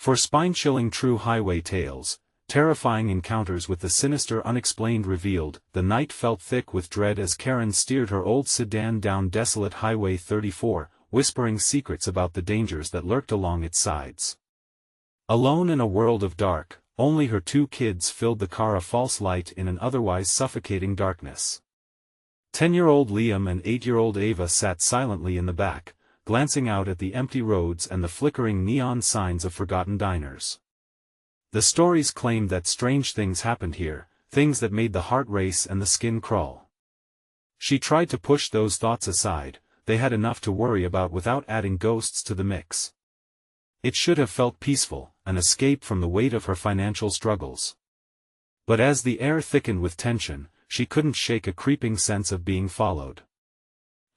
For spine-chilling true highway tales, terrifying encounters with the sinister unexplained revealed, the night felt thick with dread as Karen steered her old sedan down desolate Highway 34, whispering secrets about the dangers that lurked along its sides. Alone in a world of dark, only her two kids filled the car, a false light in an otherwise suffocating darkness. 10-year-old Liam and 8-year-old Ava sat silently in the back, glancing out at the empty roads and the flickering neon signs of forgotten diners. The stories claimed that strange things happened here, things that made the heart race and the skin crawl. She tried to push those thoughts aside, they had enough to worry about without adding ghosts to the mix. It should have felt peaceful, an escape from the weight of her financial struggles. But as the air thickened with tension, she couldn't shake a creeping sense of being followed.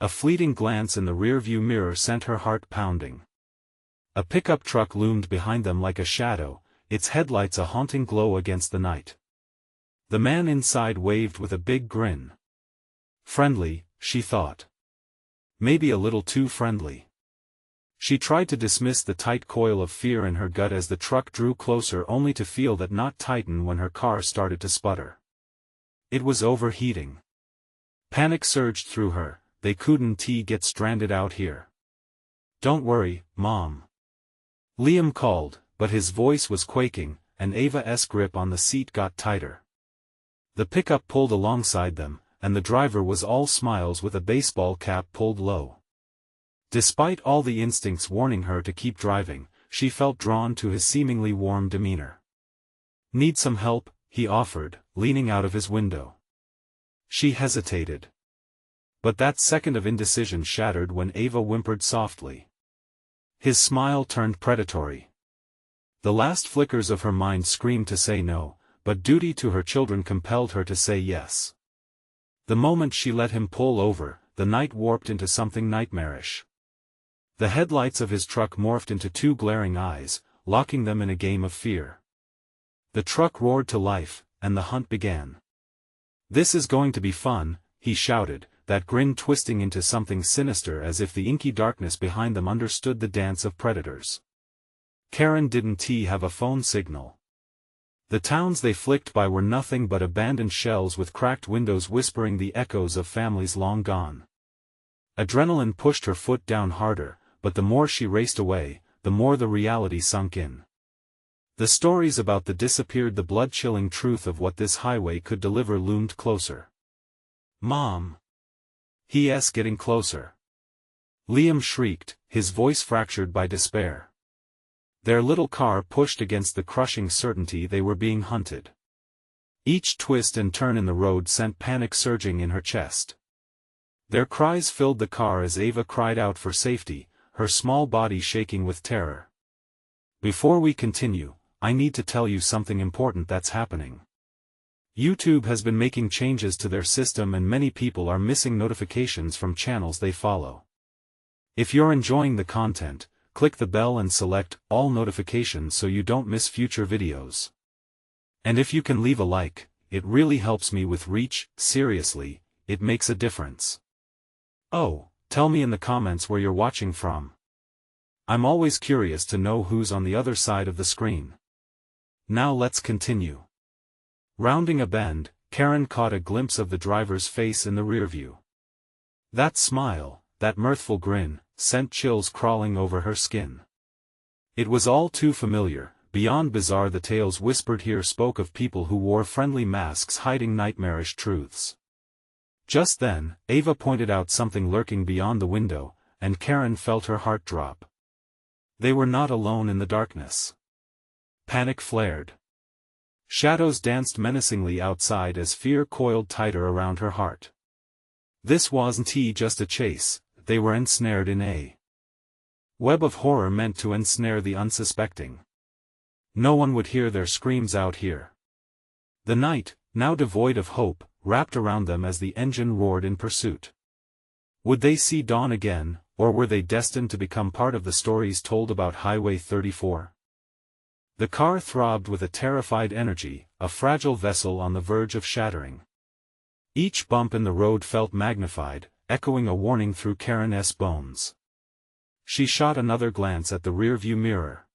A fleeting glance in the rearview mirror sent her heart pounding. A pickup truck loomed behind them like a shadow, its headlights a haunting glow against the night. The man inside waved with a big grin. Friendly, she thought. Maybe a little too friendly. She tried to dismiss the tight coil of fear in her gut as the truck drew closer, only to feel that knot tighten when her car started to sputter. It was overheating. Panic surged through her. They couldn't get stranded out here. Don't worry, Mom. Liam called, but his voice was quaking, and Ava's grip on the seat got tighter. The pickup pulled alongside them, and the driver was all smiles with a baseball cap pulled low. Despite all the instincts warning her to keep driving, she felt drawn to his seemingly warm demeanor. Need some help? He offered, leaning out of his window. She hesitated. But that second of indecision shattered when Ava whimpered softly. His smile turned predatory. The last flickers of her mind screamed to say no, but duty to her children compelled her to say yes. The moment she let him pull over, the night warped into something nightmarish. The headlights of his truck morphed into two glaring eyes, locking them in a game of fear. The truck roared to life, and the hunt began. "This is going to be fun," he shouted, that grin twisting into something sinister as if the inky darkness behind them understood the dance of predators. Karen didn't have a phone signal. The towns they flicked by were nothing but abandoned shells with cracked windows whispering the echoes of families long gone. Adrenaline pushed her foot down harder, but the more she raced away, the more the reality sunk in. The stories about the disappeared, the blood-chilling truth of what this highway could deliver loomed closer. "Mom!" He's getting closer. Liam shrieked, his voice fractured by despair. Their little car pushed against the crushing certainty they were being hunted. Each twist and turn in the road sent panic surging in her chest. Their cries filled the car as Ava cried out for safety, her small body shaking with terror. "Before we continue, I need to tell you something important that's happening. YouTube has been making changes to their system and many people are missing notifications from channels they follow. If you're enjoying the content, click the bell and select all notifications so you don't miss future videos. And if you can leave a like, it really helps me with reach. Seriously, it makes a difference. Oh, tell me in the comments where you're watching from. I'm always curious to know who's on the other side of the screen. Now let's continue. Rounding a bend, Karen caught a glimpse of the driver's face in the rearview. That smile, that mirthful grin, sent chills crawling over her skin. It was all too familiar, beyond bizarre. The tales whispered here spoke of people who wore friendly masks hiding nightmarish truths. Just then, Ava pointed out something lurking beyond the window, and Karen felt her heart drop. They were not alone in the darkness. Panic flared. Shadows danced menacingly outside as fear coiled tighter around her heart. This wasn't just a chase, they were ensnared in a web of horror meant to ensnare the unsuspecting. No one would hear their screams out here. The night, now devoid of hope, wrapped around them as the engine roared in pursuit. Would they see dawn again, or were they destined to become part of the stories told about Highway 34? The car throbbed with a terrified energy, a fragile vessel on the verge of shattering. Each bump in the road felt magnified, echoing a warning through Karen's bones. She shot another glance at the rearview mirror.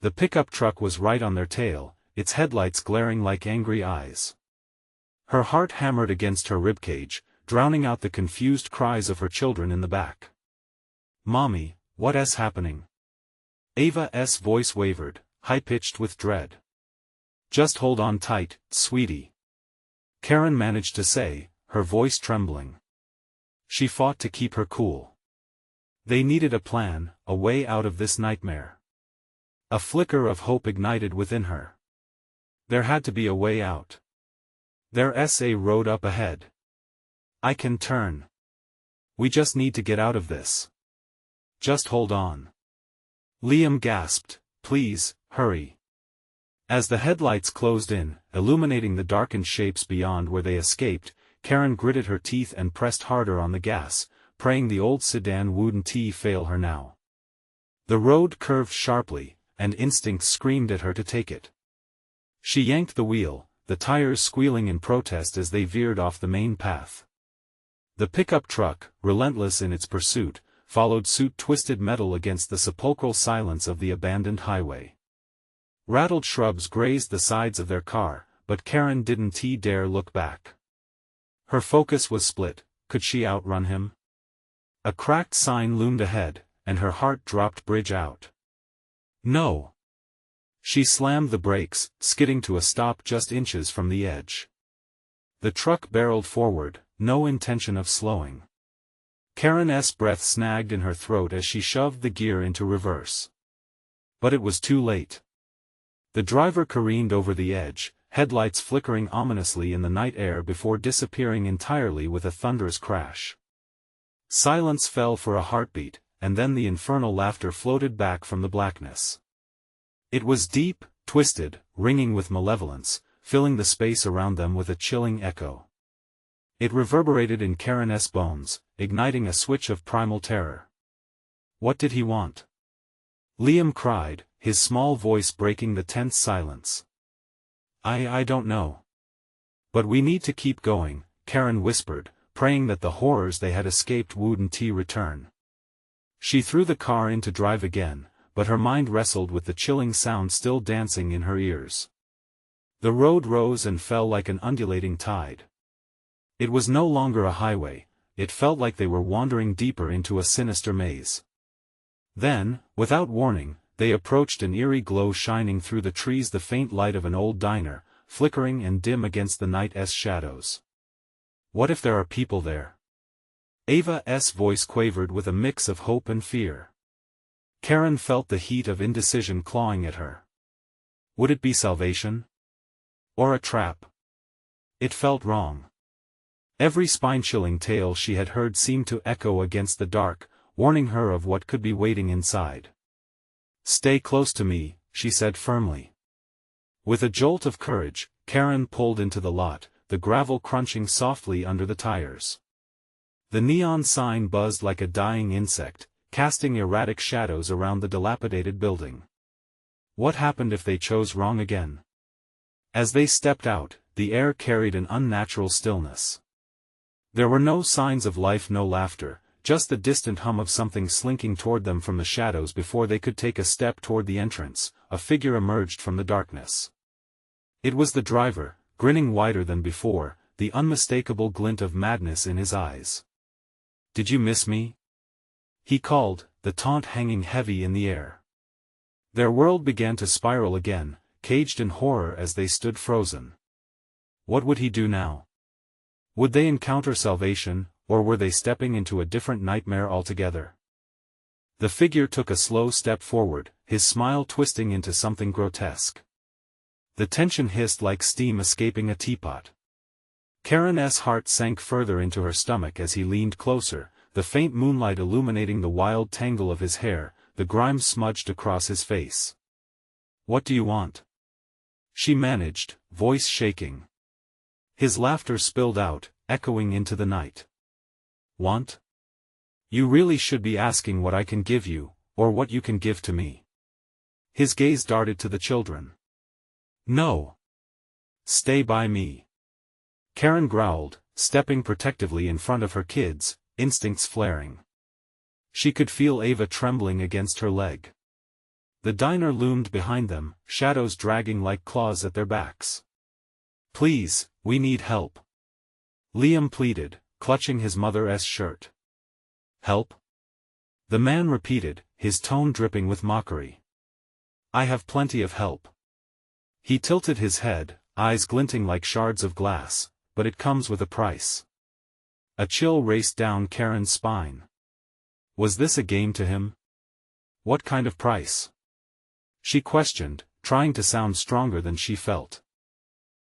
The pickup truck was right on their tail, its headlights glaring like angry eyes. Her heart hammered against her ribcage, drowning out the confused cries of her children in the back. "Mommy, what's happening?" Ava's voice wavered, high-pitched with dread. "Just hold on tight, sweetie," Karen managed to say, her voice trembling. She fought to keep her cool. They needed a plan, a way out of this nightmare. A flicker of hope ignited within her. There had to be a way out. There's a road up ahead. I can turn. We just need to get out of this. Just hold on. Liam gasped, "Please, hurry." As the headlights closed in, illuminating the darkened shapes beyond where they escaped, Karen gritted her teeth and pressed harder on the gas, praying the old sedan wouldn't fail her now. The road curved sharply, and instinct screamed at her to take it. She yanked the wheel, the tires squealing in protest as they veered off the main path. The pickup truck, relentless in its pursuit, followed suit, twisted metal against the sepulchral silence of the abandoned highway. Rattled shrubs grazed the sides of their car, but Karen didn't dare look back. Her focus was split. Could she outrun him? A cracked sign loomed ahead, and her heart dropped bridge out. No. She slammed the brakes, skidding to a stop just inches from the edge. The truck barreled forward, no intention of slowing. Karen's breath snagged in her throat as she shoved the gear into reverse. But it was too late. The driver careened over the edge, headlights flickering ominously in the night air before disappearing entirely with a thunderous crash. Silence fell for a heartbeat, and then the infernal laughter floated back from the blackness. It was deep, twisted, ringing with malevolence, filling the space around them with a chilling echo. It reverberated in Karen's bones, igniting a switch of primal terror. What did he want? Liam cried, his small voice breaking the tense silence. I don't know. But we need to keep going, Karen whispered, praying that the horrors they had escaped wouldn't return. She threw the car into drive again, but her mind wrestled with the chilling sound still dancing in her ears. The road rose and fell like an undulating tide. It was no longer a highway, it felt like they were wandering deeper into a sinister maze. Then, without warning, they approached an eerie glow shining through the trees, the faint light of an old diner, flickering and dim against the night's shadows. What if there are people there? Ava's voice quavered with a mix of hope and fear. Karen felt the heat of indecision clawing at her. Would it be salvation? Or a trap? It felt wrong. Every spine-chilling tale she had heard seemed to echo against the dark, warning her of what could be waiting inside. "Stay close to me," she said firmly. With a jolt of courage, Karen pulled into the lot, the gravel crunching softly under the tires. The neon sign buzzed like a dying insect, casting erratic shadows around the dilapidated building. What happened if they chose wrong again? As they stepped out, the air carried an unnatural stillness. There were no signs of life, no laughter, just the distant hum of something slinking toward them from the shadows. Before they could take a step toward the entrance, a figure emerged from the darkness. It was the driver, grinning wider than before, the unmistakable glint of madness in his eyes. "Did you miss me?" he called, the taunt hanging heavy in the air. Their world began to spiral again, caged in horror as they stood frozen. What would he do now? Would they encounter salvation, or were they stepping into a different nightmare altogether? The figure took a slow step forward, his smile twisting into something grotesque. The tension hissed like steam escaping a teapot. Karen's heart sank further into her stomach as he leaned closer, the faint moonlight illuminating the wild tangle of his hair, the grime smudged across his face. "What do you want?" she managed, voice shaking. His laughter spilled out, echoing into the night. "Want? You really should be asking what I can give you, or what you can give to me." His gaze darted to the children. "No. Stay by me," Karen growled, stepping protectively in front of her kids, instincts flaring. She could feel Ava trembling against her leg. The diner loomed behind them, shadows dragging like claws at their backs. "Please, we need help," Liam pleaded, clutching his mother's shirt. "Help?" the man repeated, his tone dripping with mockery. "I have plenty of help." He tilted his head, eyes glinting like shards of glass, "but it comes with a price." A chill raced down Karen's spine. Was this a game to him? What kind of price? She questioned, trying to sound stronger than she felt.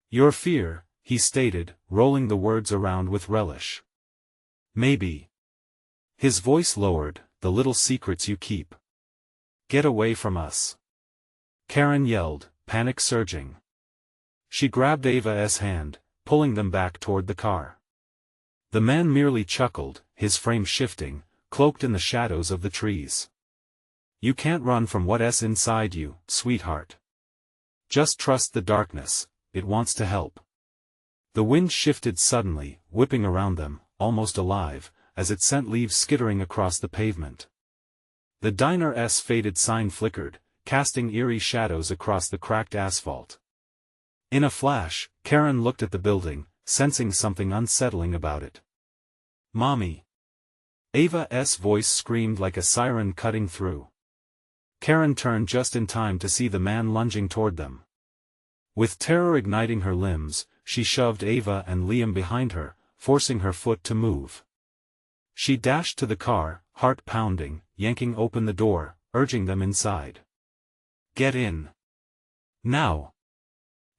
"Your fear," he stated, rolling the words around with relish. "Maybe." His voice lowered, "the little secrets you keep. Get away from us." Karen yelled, panic surging. She grabbed Ava's hand, pulling them back toward the car. The man merely chuckled, his frame shifting, cloaked in the shadows of the trees. "You can't run from what's inside you, sweetheart. Just trust the darkness, it wants to help." The wind shifted suddenly, whipping around them, almost alive, as it sent leaves skittering across the pavement. The diner's faded sign flickered, casting eerie shadows across the cracked asphalt. In a flash, Karen looked at the building, sensing something unsettling about it. "Mommy!" Ava's voice screamed like a siren cutting through. Karen turned just in time to see the man lunging toward them. With terror igniting her limbs, she shoved Ava and Liam behind her, forcing her foot to move. She dashed to the car, heart pounding, yanking open the door, urging them inside. "Get in. Now!"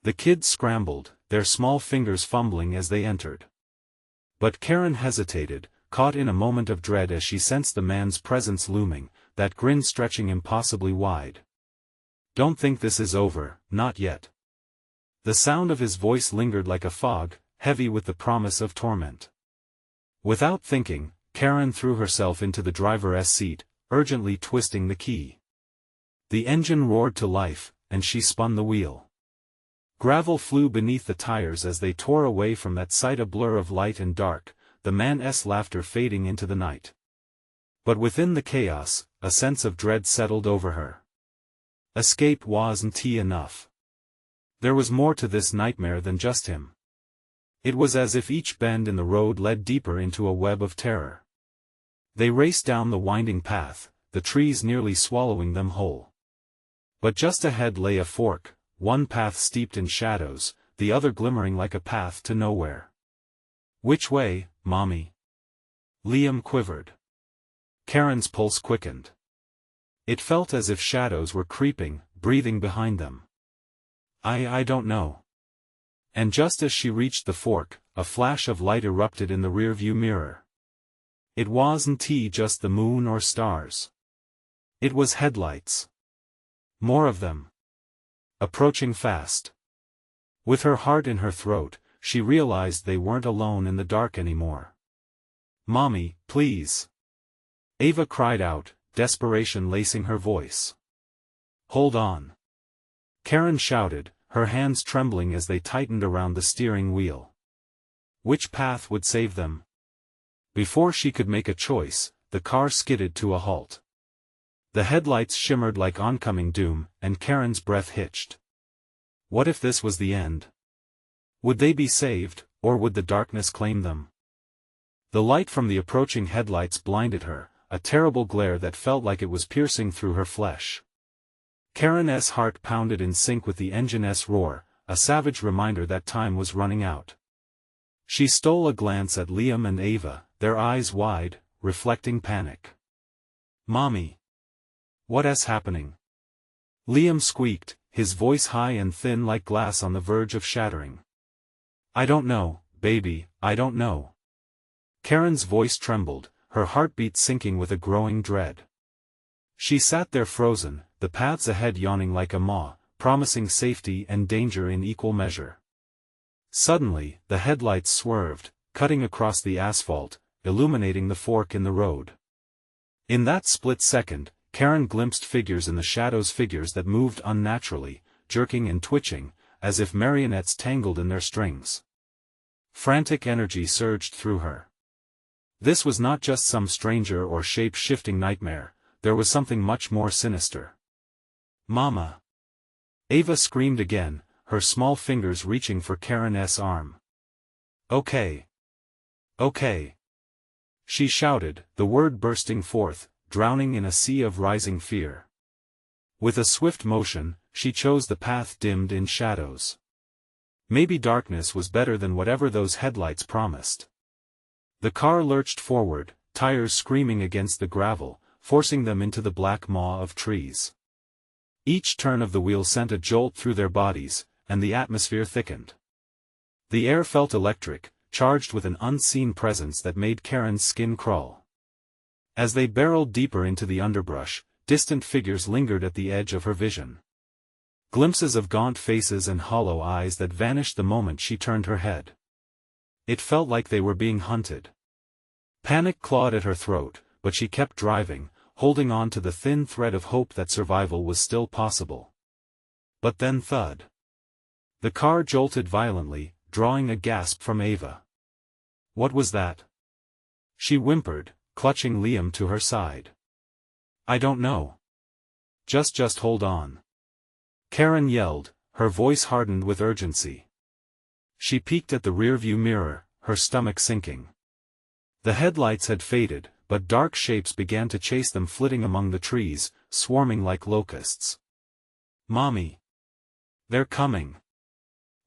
The kids scrambled, their small fingers fumbling as they entered. But Karen hesitated, caught in a moment of dread as she sensed the man's presence looming, that grin stretching impossibly wide. "Don't think this is over, not yet." The sound of his voice lingered like a fog, heavy with the promise of torment. Without thinking, Karen threw herself into the driver's seat, urgently twisting the key. The engine roared to life, and she spun the wheel. Gravel flew beneath the tires as they tore away from that sight, a blur of light and dark, the man's laughter fading into the night. But within the chaos, a sense of dread settled over her. Escape wasn't enough. There was more to this nightmare than just him. It was as if each bend in the road led deeper into a web of terror. They raced down the winding path, the trees nearly swallowing them whole. But just ahead lay a fork, one path steeped in shadows, the other glimmering like a path to nowhere. "Which way, Mommy?" Liam quivered. Karen's pulse quickened. It felt as if shadows were creeping, breathing behind them. I don't know." And just as she reached the fork, a flash of light erupted in the rearview mirror. It wasn't just the moon or stars. It was headlights. More of them. Approaching fast. With her heart in her throat, she realized they weren't alone in the dark anymore. "Mommy, please!" Ava cried out, desperation lacing her voice. "Hold on!" Karen shouted, her hands trembling as they tightened around the steering wheel. Which path would save them? Before she could make a choice, the car skidded to a halt. The headlights shimmered like oncoming doom, and Karen's breath hitched. What if this was the end? Would they be saved, or would the darkness claim them? The light from the approaching headlights blinded her, a terrible glare that felt like it was piercing through her flesh. Karen's heart pounded in sync with the engine's roar, a savage reminder that time was running out. She stole a glance at Liam and Ava, their eyes wide, reflecting panic. "Mommy! What's happening?" Liam squeaked, his voice high and thin like glass on the verge of shattering. "I don't know, baby, I don't know." Karen's voice trembled, her heartbeat sinking with a growing dread. She sat there frozen, the paths ahead yawning like a maw, promising safety and danger in equal measure. Suddenly, the headlights swerved, cutting across the asphalt, illuminating the fork in the road. In that split second, Karen glimpsed figures in the shadows, figures that moved unnaturally, jerking and twitching, as if marionettes tangled in their strings. Frantic energy surged through her. This was not just some stranger or shape-shifting nightmare, there was something much more sinister. Mama! Ava screamed again, her small fingers reaching for Karen's arm. Okay. Okay. She shouted, the word bursting forth, drowning in a sea of rising fear. With a swift motion, she chose the path dimmed in shadows. Maybe darkness was better than whatever those headlights promised. The car lurched forward, tires screaming against the gravel, forcing them into the black maw of trees. Each turn of the wheel sent a jolt through their bodies, and the atmosphere thickened. The air felt electric, charged with an unseen presence that made Karen's skin crawl. As they barreled deeper into the underbrush, distant figures lingered at the edge of her vision. Glimpses of gaunt faces and hollow eyes that vanished the moment she turned her head. It felt like they were being hunted. Panic clawed at her throat, but she kept driving, holding on to the thin thread of hope that survival was still possible. But then thud. The car jolted violently, drawing a gasp from Ava. What was that? She whimpered, clutching Liam to her side. I don't know. Just hold on. Karen yelled, her voice hardened with urgency. She peeked at the rearview mirror, her stomach sinking. The headlights had faded, but dark shapes began to chase them, flitting among the trees, swarming like locusts. Mommy! They're coming!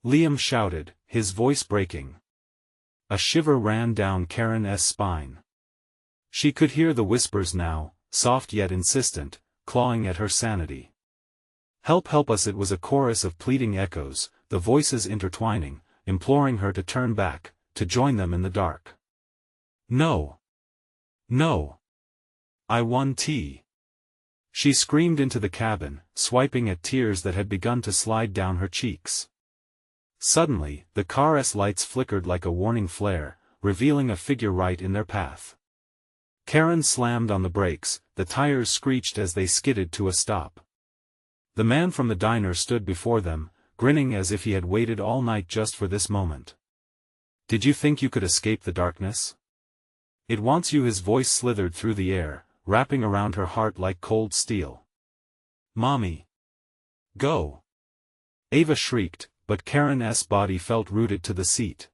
Liam shouted, his voice breaking. A shiver ran down Karen's spine. She could hear the whispers now, soft yet insistent, clawing at her sanity. Help us! It was a chorus of pleading echoes, the voices intertwining, imploring her to turn back, to join them in the dark. No! No! I want tea! She screamed into the cabin, swiping at tears that had begun to slide down her cheeks. Suddenly, the car's lights flickered like a warning flare, revealing a figure right in their path. Karen slammed on the brakes, the tires screeched as they skidded to a stop. The man from the diner stood before them, grinning as if he had waited all night just for this moment. Did you think you could escape the darkness? It wants you. His voice slithered through the air, wrapping around her heart like cold steel. Mommy! Go! Ava shrieked, but Karen's body felt rooted to the seat.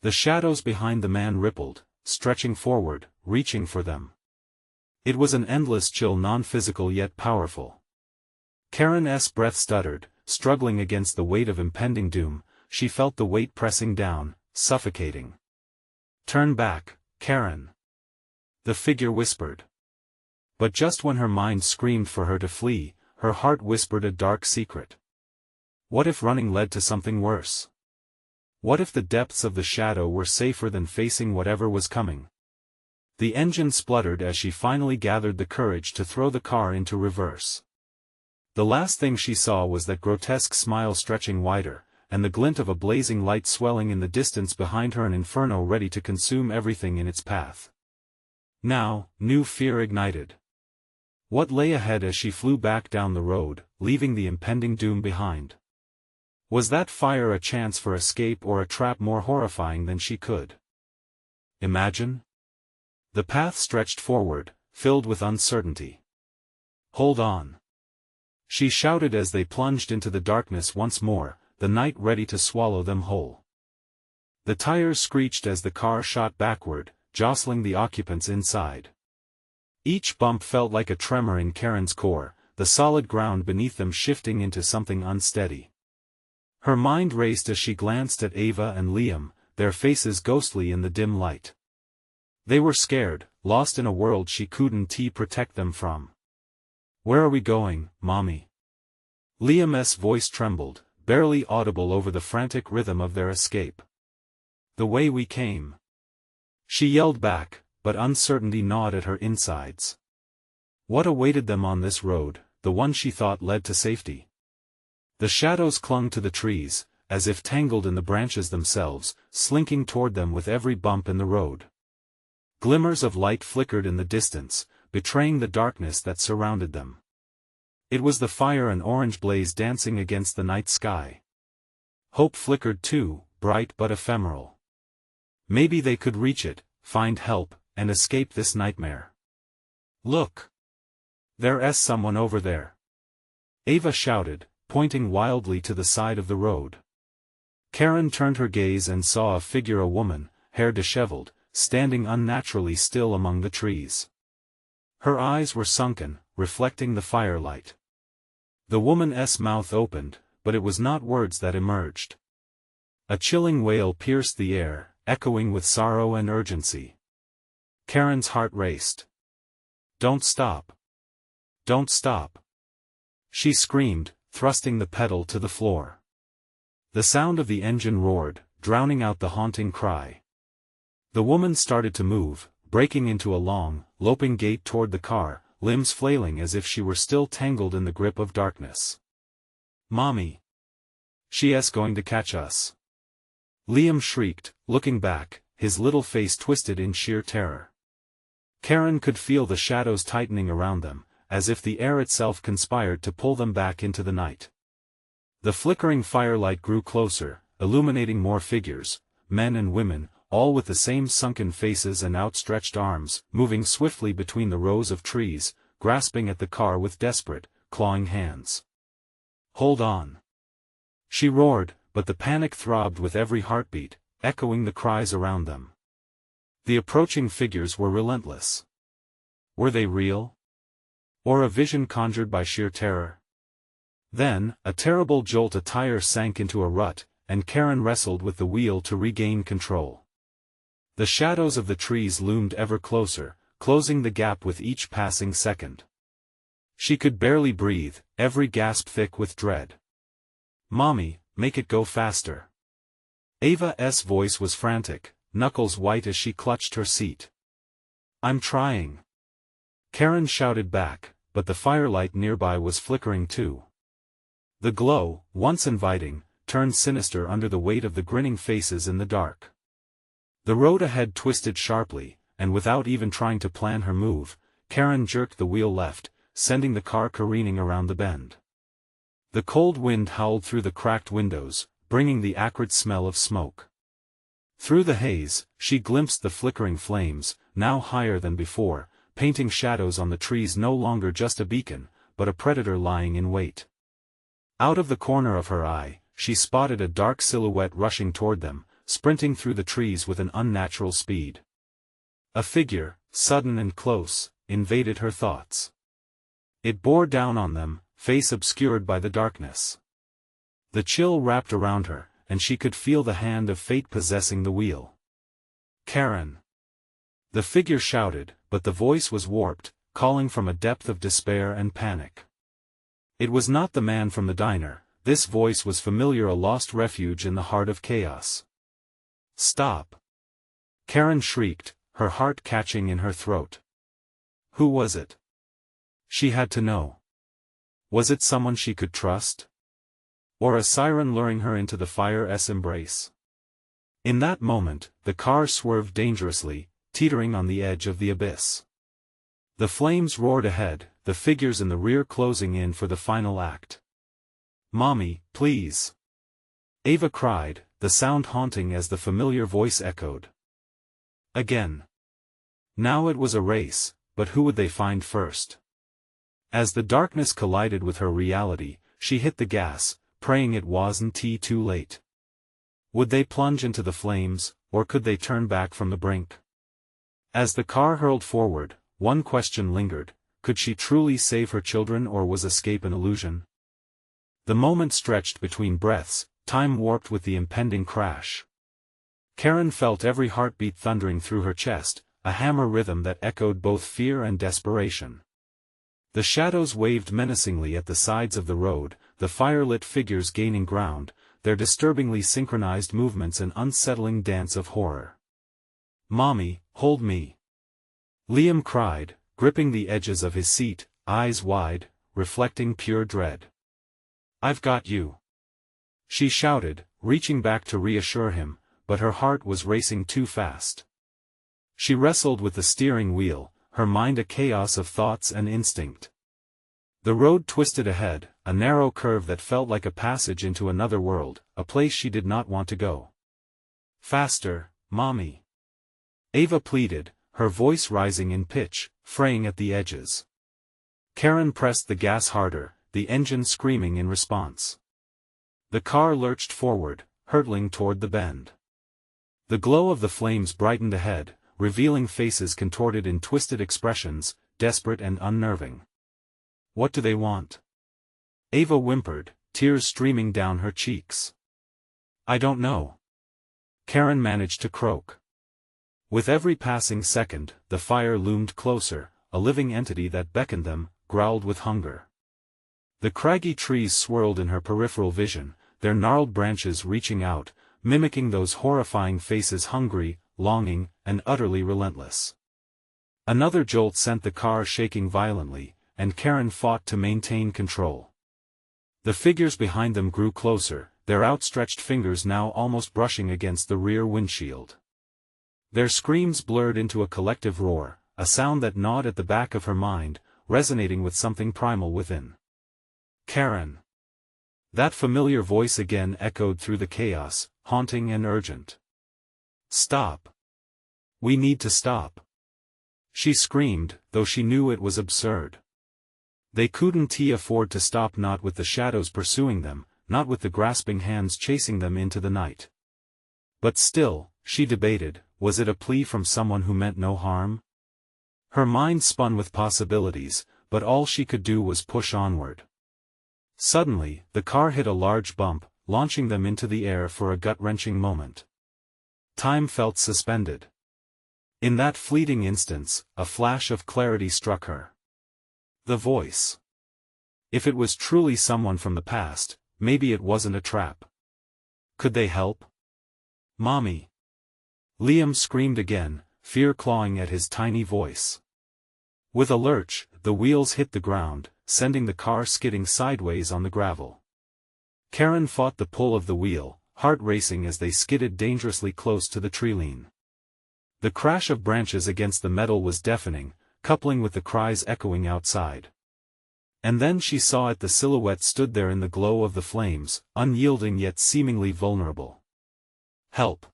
The shadows behind the man rippled, stretching forward, reaching for them. It was an endless chill, non-physical yet powerful. Karen's breath stuttered, struggling against the weight of impending doom. She felt the weight pressing down, suffocating. Turn back, Karen! The figure whispered. But just when her mind screamed for her to flee, her heart whispered a dark secret. What if running led to something worse? What if the depths of the shadow were safer than facing whatever was coming? The engine spluttered as she finally gathered the courage to throw the car into reverse. The last thing she saw was that grotesque smile stretching wider, and the glint of a blazing light swelling in the distance behind her, an inferno ready to consume everything in its path. Now, new fear ignited. What lay ahead as she flew back down the road, leaving the impending doom behind? Was that fire a chance for escape or a trap more horrifying than she could imagine? The path stretched forward, filled with uncertainty. Hold on! She shouted as they plunged into the darkness once more, the night ready to swallow them whole. The tires screeched as the car shot backward, jostling the occupants inside. Each bump felt like a tremor in Karen's core, the solid ground beneath them shifting into something unsteady. Her mind raced as she glanced at Ava and Liam, their faces ghostly in the dim light. They were scared, lost in a world she couldn't protect them from. Where are we going, Mommy? Liam's voice trembled, barely audible over the frantic rhythm of their escape. The way we came. She yelled back, but uncertainty gnawed at her insides. What awaited them on this road, the one she thought led to safety? The shadows clung to the trees, as if tangled in the branches themselves, slinking toward them with every bump in the road. Glimmers of light flickered in the distance, betraying the darkness that surrounded them. It was the fire, an orange blaze dancing against the night sky. Hope flickered too, bright but ephemeral. Maybe they could reach it, find help, and escape this nightmare. Look! There's someone over there. Ava shouted, pointing wildly to the side of the road. Karen turned her gaze and saw a figure, a woman, hair disheveled, standing unnaturally still among the trees. Her eyes were sunken, reflecting the firelight. The woman's mouth opened, but it was not words that emerged. A chilling wail pierced the air, echoing with sorrow and urgency. Karen's heart raced. "Don't stop! Don't stop!" she screamed, thrusting the pedal to the floor. The sound of the engine roared, drowning out the haunting cry. The woman started to move, breaking into a long, loping gait toward the car, limbs flailing as if she were still tangled in the grip of darkness. "Mommy! She's going to catch us!" Liam shrieked, looking back, his little face twisted in sheer terror. Karen could feel the shadows tightening around them, as if the air itself conspired to pull them back into the night. The flickering firelight grew closer, illuminating more figures, men and women, all with the same sunken faces and outstretched arms, moving swiftly between the rows of trees, grasping at the car with desperate, clawing hands. "Hold on!" she roared, but the panic throbbed with every heartbeat, echoing the cries around them. The approaching figures were relentless. Were they real? Or a vision conjured by sheer terror? Then, a terrible jolt, a tire sank into a rut, and Karen wrestled with the wheel to regain control. The shadows of the trees loomed ever closer, closing the gap with each passing second. She could barely breathe, every gasp thick with dread. "Mommy, make it go faster!" Ava's voice was frantic, knuckles white as she clutched her seat. "I'm trying!" Karen shouted back, but the firelight nearby was flickering too. The glow, once inviting, turned sinister under the weight of the grinning faces in the dark. The road ahead twisted sharply, and without even trying to plan her move, Karen jerked the wheel left, sending the car careening around the bend. The cold wind howled through the cracked windows, bringing the acrid smell of smoke. Through the haze, she glimpsed the flickering flames, now higher than before, painting shadows on the trees, no longer just a beacon, but a predator lying in wait. Out of the corner of her eye, she spotted a dark silhouette rushing toward them, sprinting through the trees with an unnatural speed. A figure, sudden and close, invaded her thoughts. It bore down on them, face obscured by the darkness. The chill wrapped around her, and she could feel the hand of fate possessing the wheel. "Karen!" The figure shouted, but the voice was warped, calling from a depth of despair and panic. It was not the man from the diner. This voice was familiar, a lost refuge in the heart of chaos. "Stop!" Karen shrieked, her heart catching in her throat. Who was it? She had to know. Was it someone she could trust? Or a siren luring her into the fire's embrace? In that moment, the car swerved dangerously, teetering on the edge of the abyss. The flames roared ahead, the figures in the rear closing in for the final act. "Mommy, please!" Ava cried, the sound haunting as the familiar voice echoed. Again. Now it was a race, but who would they find first? As the darkness collided with her reality, she hit the gas, praying it wasn't too late. Would they plunge into the flames, or could they turn back from the brink? As the car hurled forward, one question lingered: could she truly save her children, or was escape an illusion? The moment stretched between breaths, time warped with the impending crash. Karen felt every heartbeat thundering through her chest, a hammer rhythm that echoed both fear and desperation. The shadows waved menacingly at the sides of the road, the firelit figures gaining ground, their disturbingly synchronized movements an unsettling dance of horror. "Mommy, hold me!" Liam cried, gripping the edges of his seat, eyes wide, reflecting pure dread. "I've got you!" she shouted, reaching back to reassure him, but her heart was racing too fast. She wrestled with the steering wheel, her mind a chaos of thoughts and instinct. The road twisted ahead, a narrow curve that felt like a passage into another world, a place she did not want to go. "Faster, Mommy!" Ava pleaded, her voice rising in pitch, fraying at the edges. Karen pressed the gas harder, the engine screaming in response. The car lurched forward, hurtling toward the bend. The glow of the flames brightened ahead, revealing faces contorted in twisted expressions, desperate and unnerving. "What do they want?" Ava whimpered, tears streaming down her cheeks. "I don't know." Karen managed to croak. With every passing second, the fire loomed closer, a living entity that beckoned them, growled with hunger. The craggy trees swirled in her peripheral vision, their gnarled branches reaching out, mimicking those horrifying faces, hungry, longing, and utterly relentless. Another jolt sent the car shaking violently, and Karen fought to maintain control. The figures behind them grew closer, their outstretched fingers now almost brushing against the rear windshield. Their screams blurred into a collective roar, a sound that gnawed at the back of her mind, resonating with something primal within. "Karen!" That familiar voice again echoed through the chaos, haunting and urgent. "Stop! We need to stop!" She screamed, though she knew it was absurd. They couldn't afford to stop, not with the shadows pursuing them, not with the grasping hands chasing them into the night. But still, she debated, was it a plea from someone who meant no harm? Her mind spun with possibilities, but all she could do was push onward. Suddenly, the car hit a large bump, launching them into the air for a gut-wrenching moment. Time felt suspended. In that fleeting instance, a flash of clarity struck her. The voice. If it was truly someone from the past, maybe it wasn't a trap. Could they help? "Mommy!" Liam screamed again, fear clawing at his tiny voice. With a lurch, the wheels hit the ground, sending the car skidding sideways on the gravel. Karen fought the pull of the wheel, heart racing as they skidded dangerously close to the treeline. The crash of branches against the metal was deafening, coupling with the cries echoing outside. And then she saw it, the silhouette stood there in the glow of the flames, unyielding yet seemingly vulnerable. "Help!"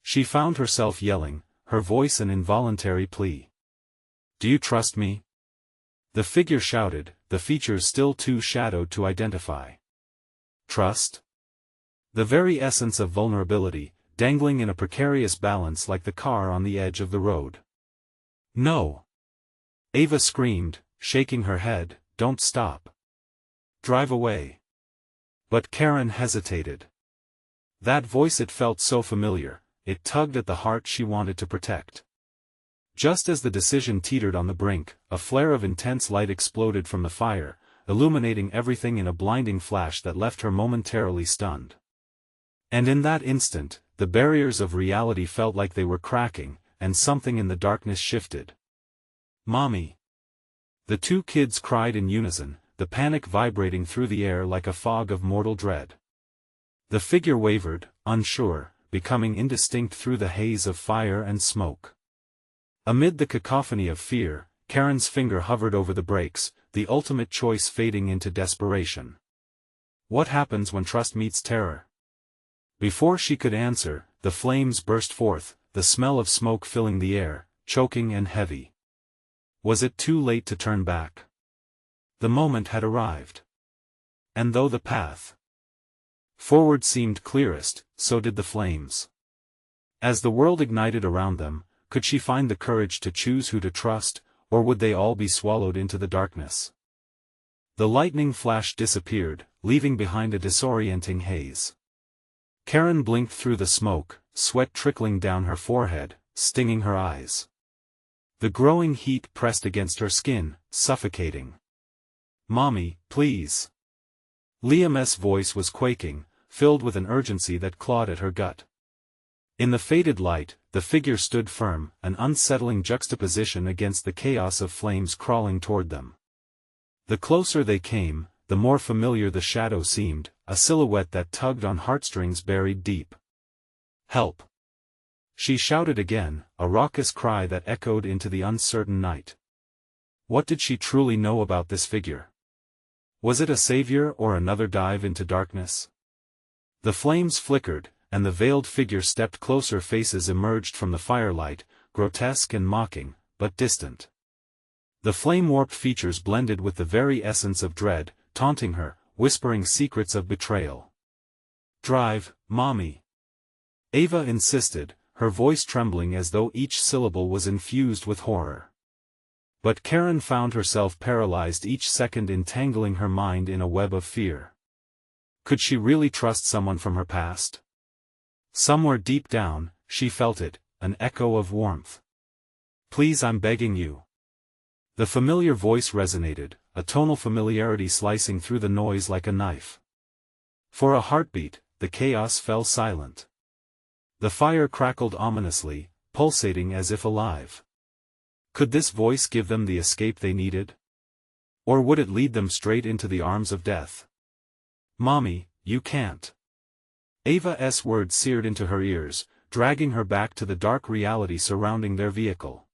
She found herself yelling, her voice an involuntary plea. "Do you trust me?" The figure shouted, the features still too shadowed to identify. Trust? The very essence of vulnerability, dangling in a precarious balance like the car on the edge of the road. "No!" Ava screamed, shaking her head, "Don't stop. Drive away." But Karen hesitated. That voice, it felt so familiar, it tugged at the heart she wanted to protect. Just as the decision teetered on the brink, a flare of intense light exploded from the fire, illuminating everything in a blinding flash that left her momentarily stunned. And in that instant, the barriers of reality felt like they were cracking, and something in the darkness shifted. "Mommy!" The two kids cried in unison, the panic vibrating through the air like a fog of mortal dread. The figure wavered, unsure, becoming indistinct through the haze of fire and smoke. Amid the cacophony of fear, Karen's finger hovered over the brakes, the ultimate choice fading into desperation. What happens when trust meets terror? Before she could answer, the flames burst forth, the smell of smoke filling the air, choking and heavy. Was it too late to turn back? The moment had arrived. And though the path forward seemed clearest, so did the flames. As the world ignited around them, could she find the courage to choose who to trust, or would they all be swallowed into the darkness? The lightning flash disappeared, leaving behind a disorienting haze. Karen blinked through the smoke, sweat trickling down her forehead, stinging her eyes. The growing heat pressed against her skin, suffocating. "Mommy, please." Liam's voice was quaking, filled with an urgency that clawed at her gut. In the faded light, the figure stood firm, an unsettling juxtaposition against the chaos of flames crawling toward them. The closer they came, the more familiar the shadow seemed, a silhouette that tugged on heartstrings buried deep. "Help!" She shouted again, a raucous cry that echoed into the uncertain night. What did she truly know about this figure? Was it a savior or another dive into darkness? The flames flickered, and the veiled figure stepped closer. Faces emerged from the firelight, grotesque and mocking, but distant. The flame-warped features blended with the very essence of dread, taunting her, whispering secrets of betrayal. "Drive, Mommy," Ava insisted, her voice trembling as though each syllable was infused with horror. But Karen found herself paralyzed each second, entangling her mind in a web of fear. Could she really trust someone from her past? Somewhere deep down, she felt it, an echo of warmth. "Please, I'm begging you." The familiar voice resonated, a tonal familiarity slicing through the noise like a knife. For a heartbeat, the chaos fell silent. The fire crackled ominously, pulsating as if alive. Could this voice give them the escape they needed? Or would it lead them straight into the arms of death? "Mommy, you can't." Ava's words seared into her ears, dragging her back to the dark reality surrounding their vehicle.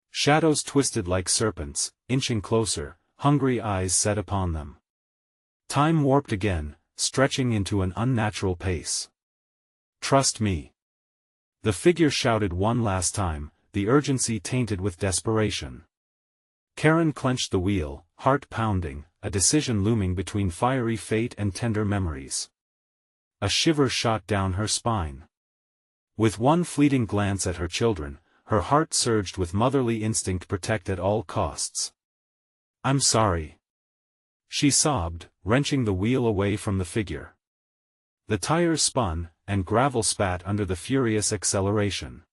Shadows twisted like serpents, inching closer, hungry eyes set upon them. Time warped again, stretching into an unnatural pace. "Trust me." The figure shouted one last time, the urgency tainted with desperation. Karen clenched the wheel, heart pounding, a decision looming between fiery fate and tender memories. A shiver shot down her spine. With one fleeting glance at her children, her heart surged with motherly instinct: protect at all costs. "I'm sorry," she sobbed, wrenching the wheel away from the figure. The tires spun, and gravel spat under the furious acceleration.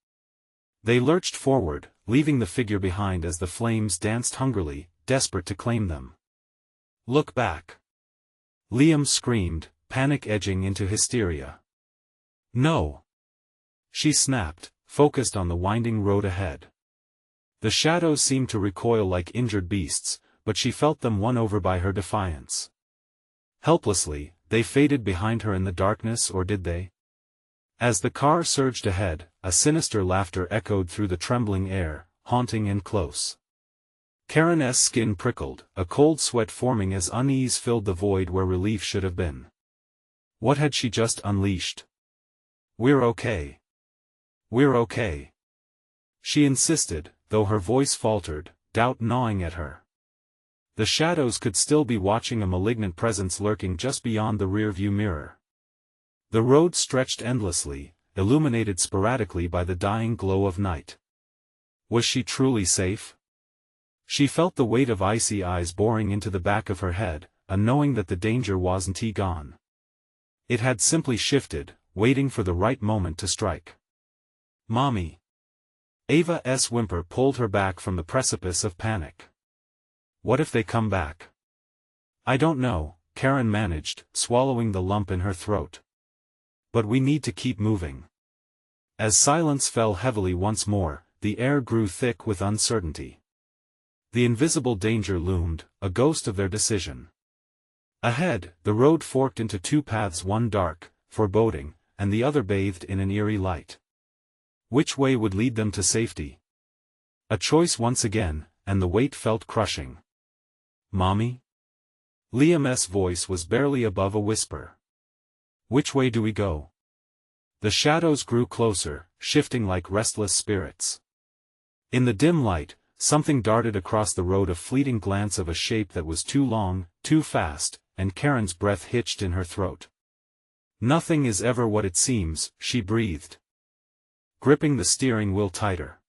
They lurched forward, leaving the figure behind as the flames danced hungrily, desperate to claim them. "Look back!" Liam screamed, panic edging into hysteria. "No!" she snapped, focused on the winding road ahead. The shadows seemed to recoil like injured beasts, but she felt them won over by her defiance. Helplessly, they faded behind her in the darkness, or did they? As the car surged ahead, a sinister laughter echoed through the trembling air, haunting and close. Karen's skin prickled, a cold sweat forming as unease filled the void where relief should have been. What had she just unleashed? "We're okay. We're okay," she insisted, though her voice faltered, doubt gnawing at her. The shadows could still be watching, a malignant presence lurking just beyond the rearview mirror. The road stretched endlessly, illuminated sporadically by the dying glow of night. Was she truly safe? She felt the weight of icy eyes boring into the back of her head, a knowing that the danger wasn't gone. It had simply shifted, waiting for the right moment to strike. "Mommy!" Ava's whimper pulled her back from the precipice of panic. "What if they come back?" "I don't know," Karen managed, swallowing the lump in her throat. "But we need to keep moving." As silence fell heavily once more, the air grew thick with uncertainty. The invisible danger loomed, a ghost of their decision. Ahead, the road forked into two paths, one dark, foreboding, and the other bathed in an eerie light. Which way would lead them to safety? A choice once again, and the weight felt crushing. "Mommy?" Liam's voice was barely above a whisper. "Which way do we go?" The shadows grew closer, shifting like restless spirits. In the dim light, something darted across the road, a fleeting glance of a shape that was too long, too fast, and Karen's breath hitched in her throat. "Nothing is ever what it seems," she breathed, gripping the steering wheel tighter.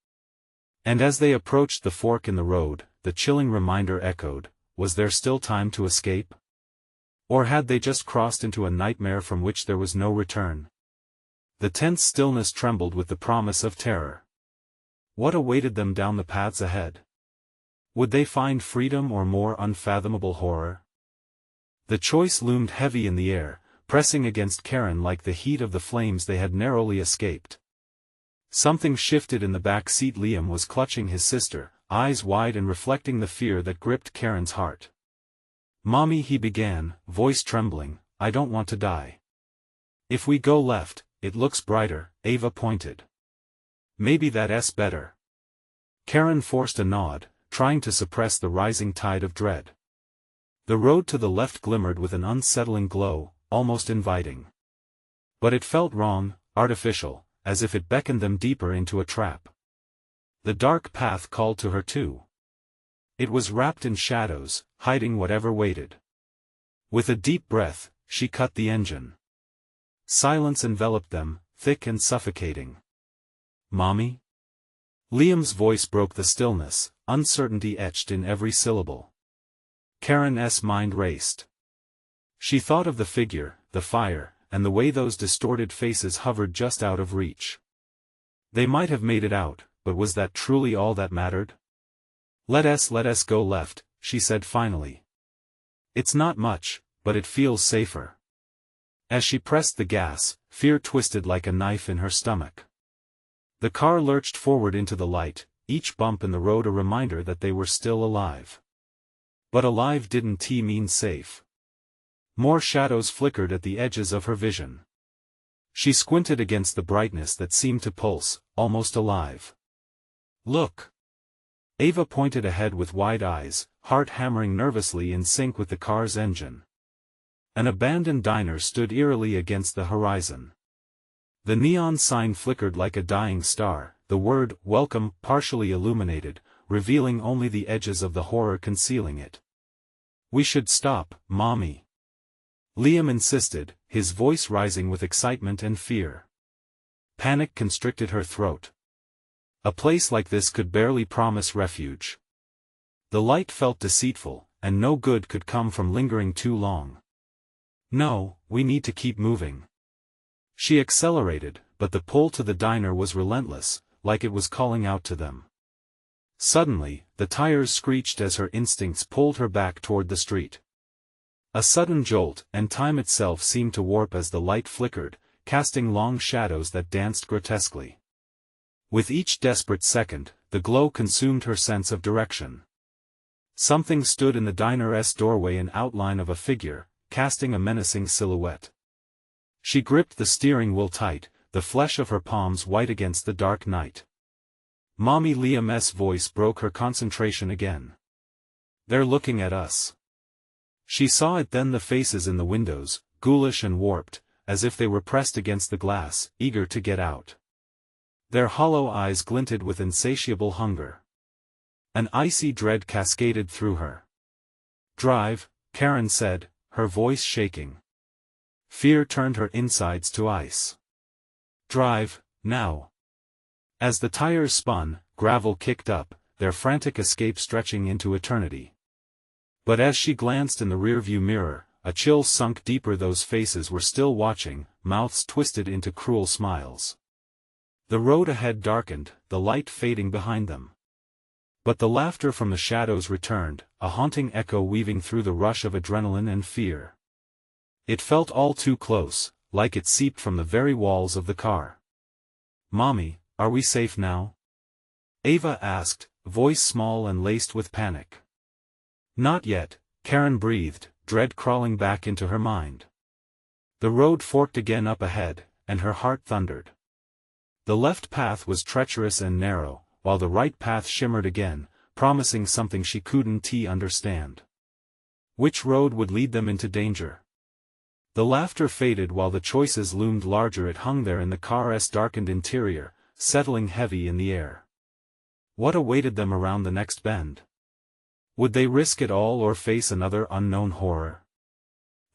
And as they approached the fork in the road, the chilling reminder echoed: was there still time to escape? Or had they just crossed into a nightmare from which there was no return? The tense stillness trembled with the promise of terror. What awaited them down the paths ahead? Would they find freedom or more unfathomable horror? The choice loomed heavy in the air, pressing against Karen like the heat of the flames they had narrowly escaped. Something shifted in the back seat. Liam was clutching his sister, eyes wide and reflecting the fear that gripped Karen's heart. "Mommy," he began, voice trembling, "I don't want to die." "If we go left, it looks brighter," Ava pointed. "Maybe that's better." Karen forced a nod, trying to suppress the rising tide of dread. The road to the left glimmered with an unsettling glow, almost inviting. But it felt wrong, artificial, as if it beckoned them deeper into a trap. The dark path called to her too. It was wrapped in shadows, hiding whatever waited. With a deep breath, she cut the engine. Silence enveloped them, thick and suffocating. "Mommy?" Liam's voice broke the stillness, uncertainty etched in every syllable. Karen's mind raced. She thought of the figure, the fire, and the way those distorted faces hovered just out of reach. They might have made it out, but was that truly all that mattered? Let us go left," she said finally. "It's not much, but it feels safer." As she pressed the gas, fear twisted like a knife in her stomach. The car lurched forward into the light, each bump in the road a reminder that they were still alive. But alive didn't mean safe. More shadows flickered at the edges of her vision. She squinted against the brightness that seemed to pulse, almost alive. "Look!" Ava pointed ahead with wide eyes, heart hammering nervously in sync with the car's engine. An abandoned diner stood eerily against the horizon. The neon sign flickered like a dying star, the word "Welcome" partially illuminated, revealing only the edges of the horror concealing it. "We should stop, Mommy," Liam insisted, his voice rising with excitement and fear. Panic constricted her throat. A place like this could barely promise refuge. The light felt deceitful, and no good could come from lingering too long. "No, we need to keep moving." She accelerated, but the pull to the diner was relentless, like it was calling out to them. Suddenly, the tires screeched as her instincts pulled her back toward the street. A sudden jolt, and time itself seemed to warp as the light flickered, casting long shadows that danced grotesquely. With each desperate second, the glow consumed her sense of direction. Something stood in the diner's doorway, an outline of a figure, casting a menacing silhouette. She gripped the steering wheel tight, the flesh of her palms white against the dark night. "Mommy," Liam's voice broke her concentration again. "They're looking at us." She saw it then, the faces in the windows, ghoulish and warped, as if they were pressed against the glass, eager to get out. Their hollow eyes glinted with insatiable hunger. An icy dread cascaded through her. "Drive," Karen said, her voice shaking. Fear turned her insides to ice. "Drive, now." As the tires spun, gravel kicked up, their frantic escape stretching into eternity. But as she glanced in the rearview mirror, a chill sunk deeper. Those faces were still watching, mouths twisted into cruel smiles. The road ahead darkened, the light fading behind them. But the laughter from the shadows returned, a haunting echo weaving through the rush of adrenaline and fear. It felt all too close, like it seeped from the very walls of the car. "Mommy, are we safe now?" Ava asked, voice small and laced with panic. "Not yet," Karen breathed, dread crawling back into her mind. The road forked again up ahead, and her heart thundered. The left path was treacherous and narrow, while the right path shimmered again, promising something she couldn't understand. Which road would lead them into danger? The laughter faded while the choices loomed larger. It hung there in the car's darkened interior, settling heavy in the air. What awaited them around the next bend? Would they risk it all or face another unknown horror?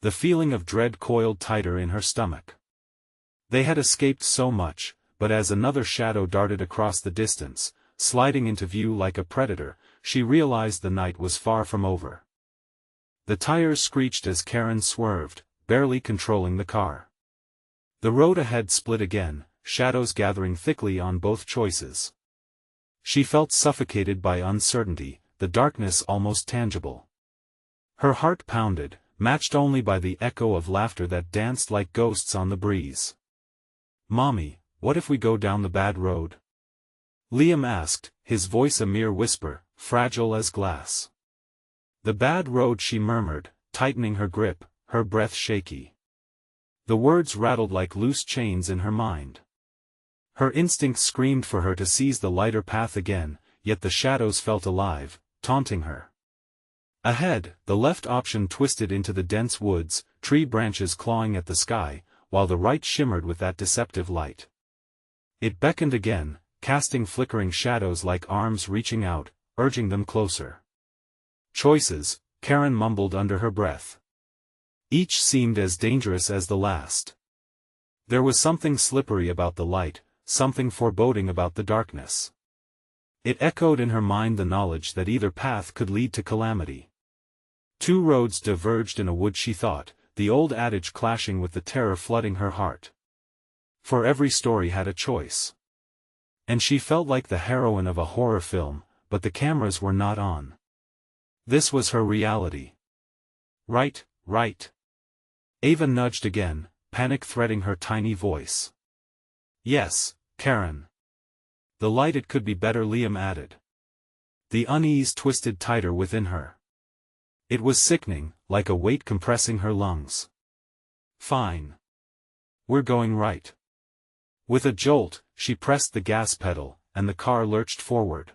The feeling of dread coiled tighter in her stomach. They had escaped so much, but as another shadow darted across the distance, sliding into view like a predator, she realized the night was far from over. The tires screeched as Karen swerved, barely controlling the car. The road ahead split again, shadows gathering thickly on both choices. She felt suffocated by uncertainty, the darkness almost tangible. Her heart pounded, matched only by the echo of laughter that danced like ghosts on the breeze. "Mommy, what if we go down the bad road?" Liam asked, his voice a mere whisper, fragile as glass. "The bad road," she murmured, tightening her grip, her breath shaky. The words rattled like loose chains in her mind. Her instincts screamed for her to seize the lighter path again, yet the shadows felt alive, taunting her. Ahead, the left option twisted into the dense woods, tree branches clawing at the sky, while the right shimmered with that deceptive light. It beckoned again, casting flickering shadows like arms reaching out, urging them closer. "Choices," Karen mumbled under her breath. Each seemed as dangerous as the last. There was something slippery about the light, something foreboding about the darkness. It echoed in her mind the knowledge that either path could lead to calamity. Two roads diverged in a wood, she thought, the old adage clashing with the terror flooding her heart. For every story had a choice. And she felt like the heroine of a horror film, but the cameras were not on. This was her reality. Right, right. Ava nudged again, panic threading her tiny voice. Yes, Karen. The light, it could be better, Liam added. The unease twisted tighter within her. It was sickening, like a weight compressing her lungs. Fine. We're going right. With a jolt, she pressed the gas pedal, and the car lurched forward.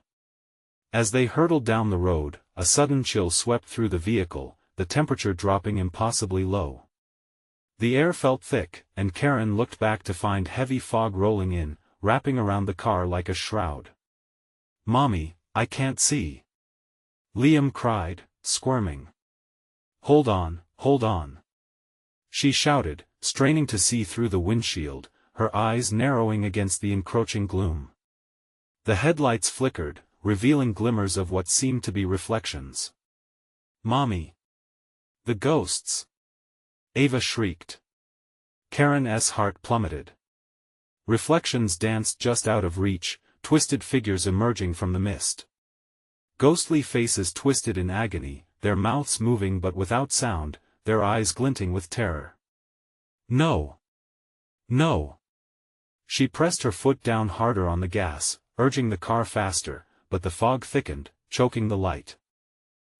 As they hurtled down the road, a sudden chill swept through the vehicle, the temperature dropping impossibly low. The air felt thick, and Karen looked back to find heavy fog rolling in, wrapping around the car like a shroud. "Mommy, I can't see!" Liam cried, squirming. Hold on. She shouted, straining to see through the windshield, her eyes narrowing against the encroaching gloom. The headlights flickered, revealing glimmers of what seemed to be reflections. "Mommy! The ghosts!" Ava shrieked. Karen's heart plummeted. Reflections danced just out of reach, twisted figures emerging from the mist. Ghostly faces twisted in agony, their mouths moving but without sound, their eyes glinting with terror. No! No! She pressed her foot down harder on the gas, urging the car faster, but the fog thickened, choking the light.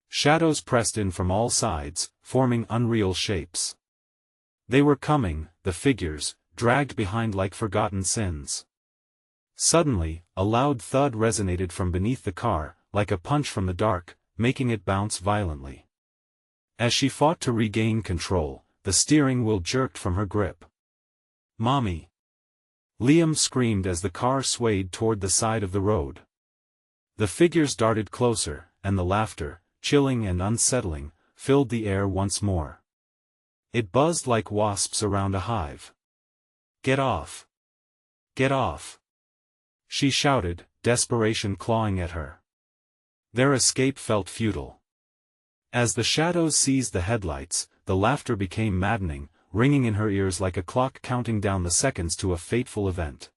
Shadows pressed in from all sides, forming unreal shapes. They were coming, the figures, dragged behind like forgotten sins. Suddenly, a loud thud resonated from beneath the car, like a punch from the dark, making it bounce violently. As she fought to regain control, the steering wheel jerked from her grip. "Mommy!" Liam screamed as the car swayed toward the side of the road. The figures darted closer, and the laughter, chilling and unsettling, filled the air once more. It buzzed like wasps around a hive. "Get off! Get off!" she shouted, desperation clawing at her. Their escape felt futile. As the shadows seized the headlights, the laughter became maddening, ringing in her ears like a clock counting down the seconds to a fateful event.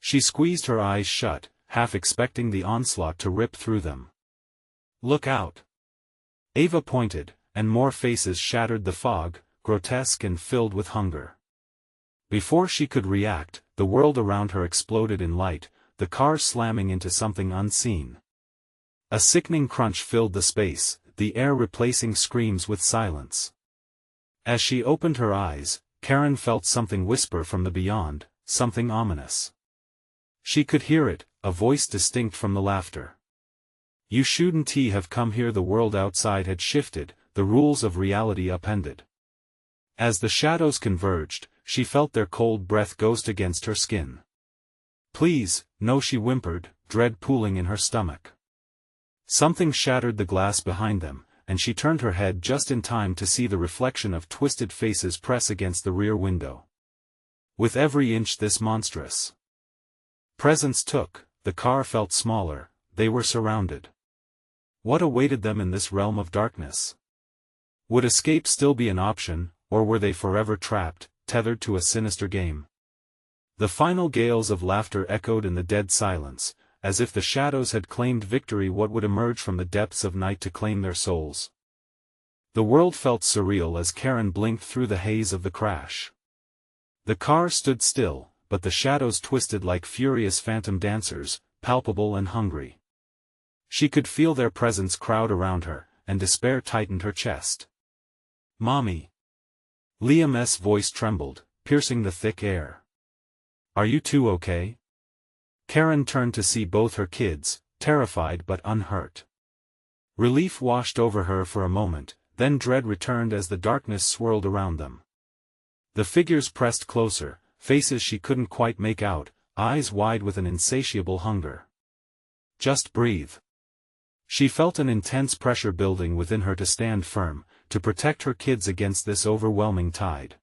She squeezed her eyes shut, half expecting the onslaught to rip through them. "Look out!" Ava pointed, and more faces shattered the fog, grotesque and filled with hunger. Before she could react, the world around her exploded in light, the car slamming into something unseen. A sickening crunch filled the space, the air replacing screams with silence. As she opened her eyes, Karen felt something whisper from the beyond, something ominous. She could hear it, a voice distinct from the laughter. "You shouldn't have come here." The world outside had shifted, the rules of reality upended. As the shadows converged, she felt their cold breath ghost against her skin. "Please, no," she whimpered, dread pooling in her stomach. Something shattered the glass behind them, and she turned her head just in time to see the reflection of twisted faces press against the rear window. With every inch this monstrous presence took, the car felt smaller, they were surrounded. What awaited them in this realm of darkness? Would escape still be an option, or were they forever trapped, tethered to a sinister game? The final gales of laughter echoed in the dead silence, as if the shadows had claimed victory. What would emerge from the depths of night to claim their souls? The world felt surreal as Karen blinked through the haze of the crash. The car stood still, but the shadows twisted like furious phantom dancers, palpable and hungry. She could feel their presence crowd around her, and despair tightened her chest. "Mommy!" Liam's voice trembled, piercing the thick air. "Are you two okay?" Karen turned to see both her kids, terrified but unhurt. Relief washed over her for a moment, then dread returned as the darkness swirled around them. The figures pressed closer, faces she couldn't quite make out, eyes wide with an insatiable hunger. "Just breathe." She felt an intense pressure building within her to stand firm, to protect her kids against this overwhelming tide.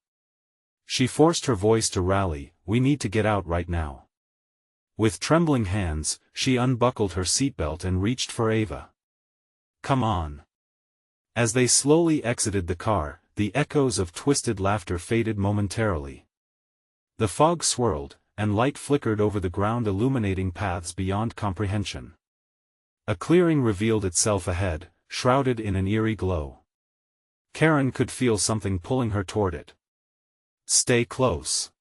She forced her voice to rally, "We need to get out right now." With trembling hands, she unbuckled her seatbelt and reached for Ava. "Come on." As they slowly exited the car, the echoes of twisted laughter faded momentarily. The fog swirled, and light flickered over the ground, illuminating paths beyond comprehension. A clearing revealed itself ahead, shrouded in an eerie glow. Karen could feel something pulling her toward it. "Stay close,"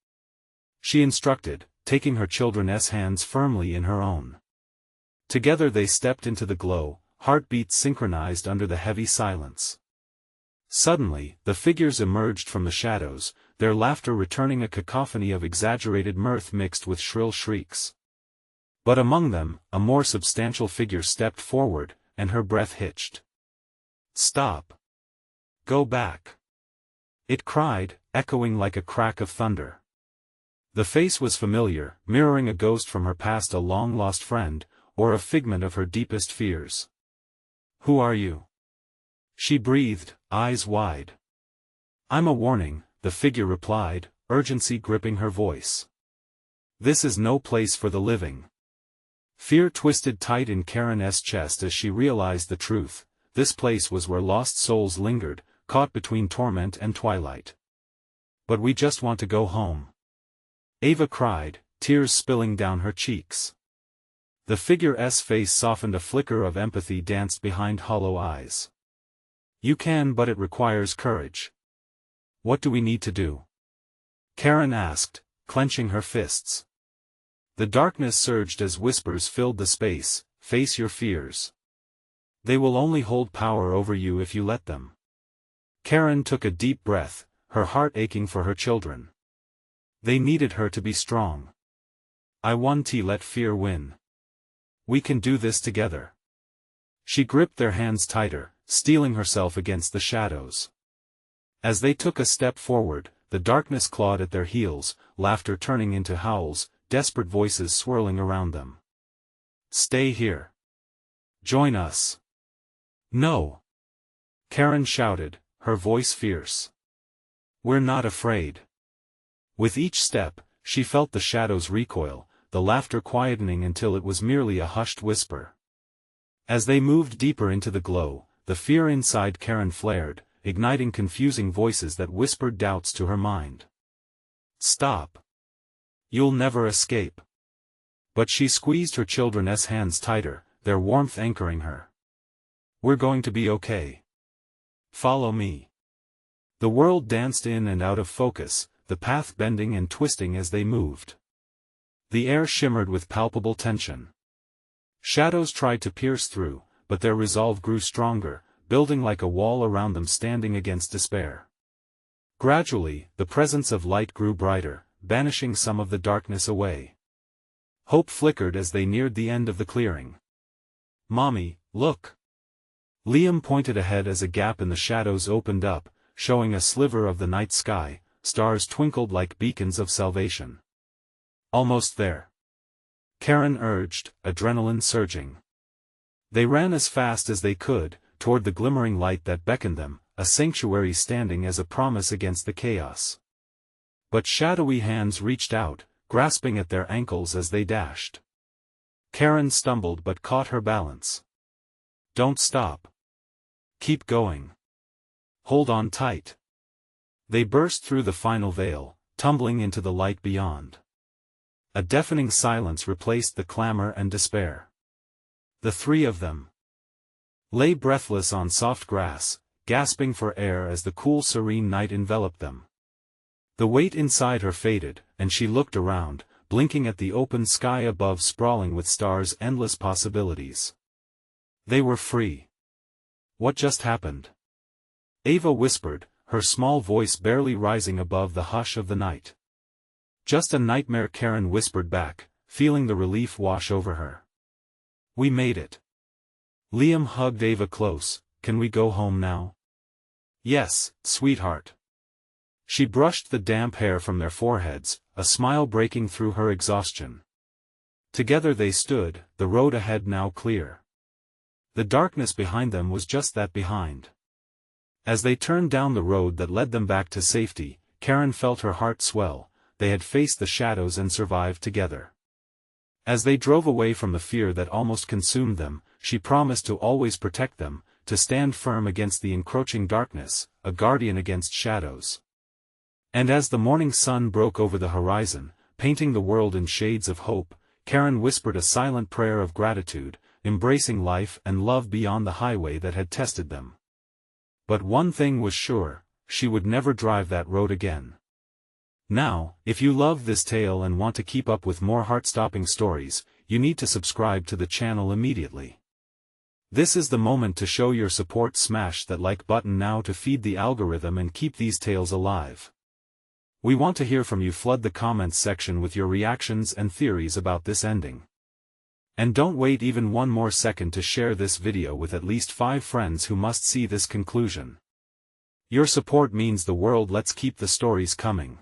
she instructed, taking her children's hands firmly in her own. Together they stepped into the glow, heartbeats synchronized under the heavy silence. Suddenly, the figures emerged from the shadows, their laughter returning, a cacophony of exaggerated mirth mixed with shrill shrieks. But among them, a more substantial figure stepped forward, and her breath hitched. "Stop! Go back!" it cried, echoing like a crack of thunder. The face was familiar, mirroring a ghost from her past, a long-lost friend, or a figment of her deepest fears. "Who are you?" she breathed, eyes wide. "I'm a warning," the figure replied, urgency gripping her voice. "This is no place for the living." Fear twisted tight in Karen's chest as she realized the truth. This place was where lost souls lingered, caught between torment and twilight. "But we just want to go home," Ava cried, tears spilling down her cheeks. The figure's face softened, a flicker of empathy danced behind hollow eyes. "You can, but it requires courage." "What do we need to do?" Karen asked, clenching her fists. The darkness surged as whispers filled the space. "Face your fears. They will only hold power over you if you let them." Karen took a deep breath, her heart aching for her children. They needed her to be strong. "I want to let fear win. We can do this together." She gripped their hands tighter, steeling herself against the shadows. As they took a step forward, the darkness clawed at their heels, laughter turning into howls, desperate voices swirling around them. "Stay here. Join us." "No!" Karen shouted, her voice fierce. "We're not afraid." With each step, she felt the shadows recoil, the laughter quietening until it was merely a hushed whisper. As they moved deeper into the glow, the fear inside Karen flared, igniting confusing voices that whispered doubts to her mind. "Stop. You'll never escape." But she squeezed her children's hands tighter, their warmth anchoring her. "We're going to be okay. Follow me." The world danced in and out of focus, the path bending and twisting as they moved. The air shimmered with palpable tension. Shadows tried to pierce through, but their resolve grew stronger, building like a wall around them, standing against despair. Gradually, the presence of light grew brighter, banishing some of the darkness away. Hope flickered as they neared the end of the clearing. "Mommy, look!" Liam pointed ahead as a gap in the shadows opened up, showing a sliver of the night sky. Stars twinkled like beacons of salvation. "Almost there," Karen urged, adrenaline surging. They ran as fast as they could, toward the glimmering light that beckoned them, a sanctuary standing as a promise against the chaos. But shadowy hands reached out, grasping at their ankles as they dashed. Karen stumbled but caught her balance. "Don't stop. Keep going. Hold on tight." They burst through the final veil, tumbling into the light beyond. A deafening silence replaced the clamor and despair. The three of them lay breathless on soft grass, gasping for air as the cool, serene night enveloped them. The weight inside her faded, and she looked around, blinking at the open sky above, sprawling with stars' endless possibilities. They were free. "What just happened?" Ava whispered, her small voice barely rising above the hush of the night. "Just a nightmare," Karen whispered back, feeling the relief wash over her. "We made it." Liam hugged Ava close. "Can we go home now?" "Yes, sweetheart." She brushed the damp hair from their foreheads, a smile breaking through her exhaustion. Together they stood, the road ahead now clear. The darkness behind them was just that, behind. As they turned down the road that led them back to safety, Karen felt her heart swell. They had faced the shadows and survived together. As they drove away from the fear that almost consumed them, she promised to always protect them, to stand firm against the encroaching darkness, a guardian against shadows. And as the morning sun broke over the horizon, painting the world in shades of hope, Karen whispered a silent prayer of gratitude, embracing life and love beyond the highway that had tested them. But one thing was sure, she would never drive that road again. Now, if you love this tale and want to keep up with more heart-stopping stories, you need to subscribe to the channel immediately. This is the moment to show your support. Smash that like button now to feed the algorithm and keep these tales alive. We want to hear from you. Flood the comments section with your reactions and theories about this ending. And don't wait even one more second to share this video with at least 5 friends who must see this conclusion. Your support means the world. Let's keep the stories coming.